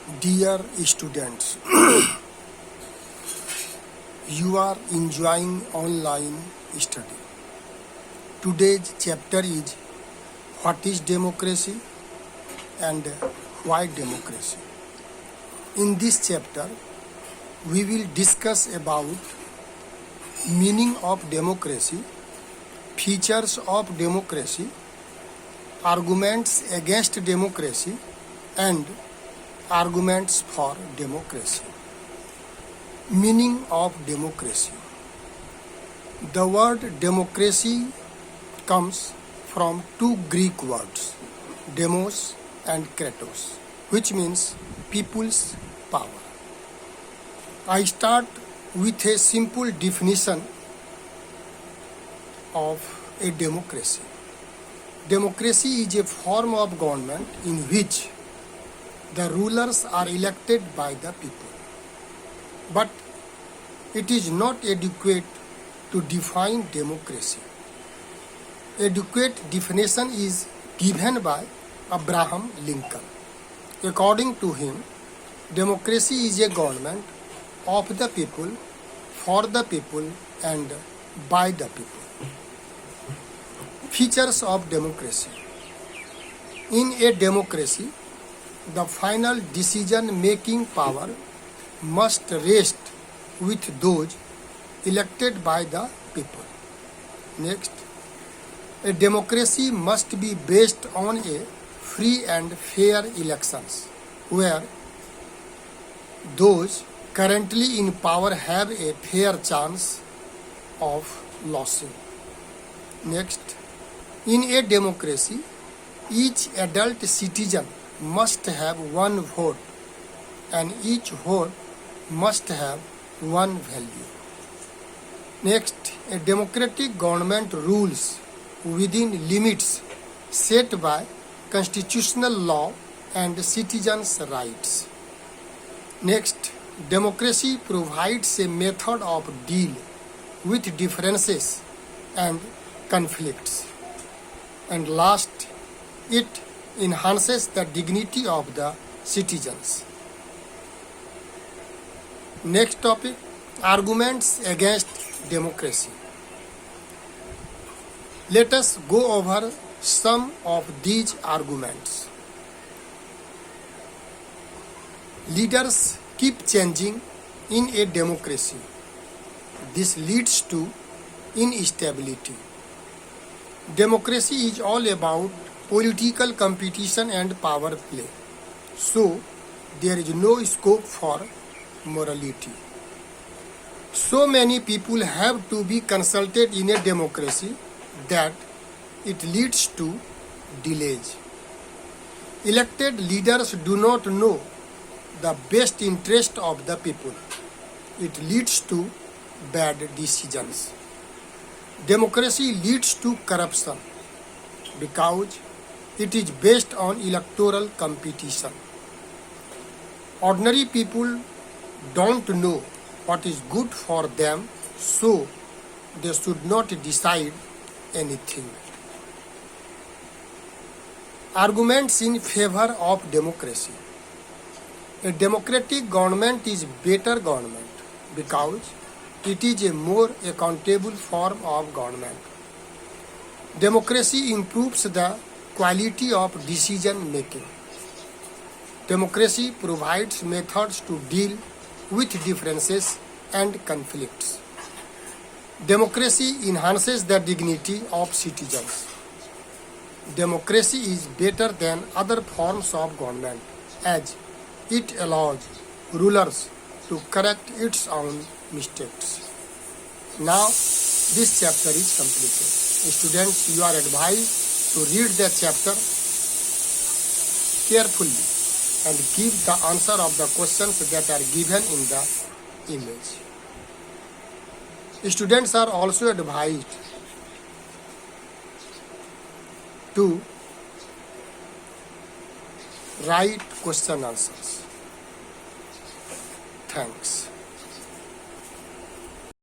Dear students, you are enjoying online study. Today's chapter is what is democracy and why democracy. In this chapter, we will discuss about meaning of democracy, features of democracy, arguments against democracy, and arguments for democracy. Meaning of democracy. The word democracy comes from two Greek words, demos and kratos, which means people's power. I start with a simple definition of a democracy. Democracy is a form of government in which the rulers are elected by the people. But it is not adequate to define democracy. Adequate definition is given by Abraham Lincoln. According to him, democracy is a government of the people, for the people, and by the people. Features of democracy. In a democracy, the final decision-making power must rest with those elected by the people. Next, a democracy must be based on a free and fair elections, where those currently in power have a fair chance of losing. Next, in a democracy, each adult citizen must have one vote, and each vote must have one value. Next, a democratic government rules within limits set by constitutional law and citizens' rights. Next, democracy provides a method of deal with differences and conflicts. And last, it enhances the dignity of the citizens. Next topic, arguments against democracy. Let us go over some of these arguments. Leaders keep changing in a democracy. This leads to instability. Democracy is all about political competition and power play. So, there is no scope for morality. So many people have to be consulted in a democracy that it leads to delays. Elected leaders do not know the best interest of the people. It leads to bad decisions. Democracy leads to corruption because it is based on electoral competition. Ordinary people don't know what is good for them, so they should not decide anything. Arguments in favor of democracy. A democratic government is better government because it is a more accountable form of government. Democracy improves the quality of decision making. Democracy provides methods to deal with differences and conflicts. Democracy enhances the dignity of citizens. Democracy is better than other forms of government as it allows rulers to correct its own mistakes. Now, this chapter is completed. Students, you are advised to read the chapter carefully and give the answer of the questions that are given in the image. Students are also advised to write question answers. Thanks.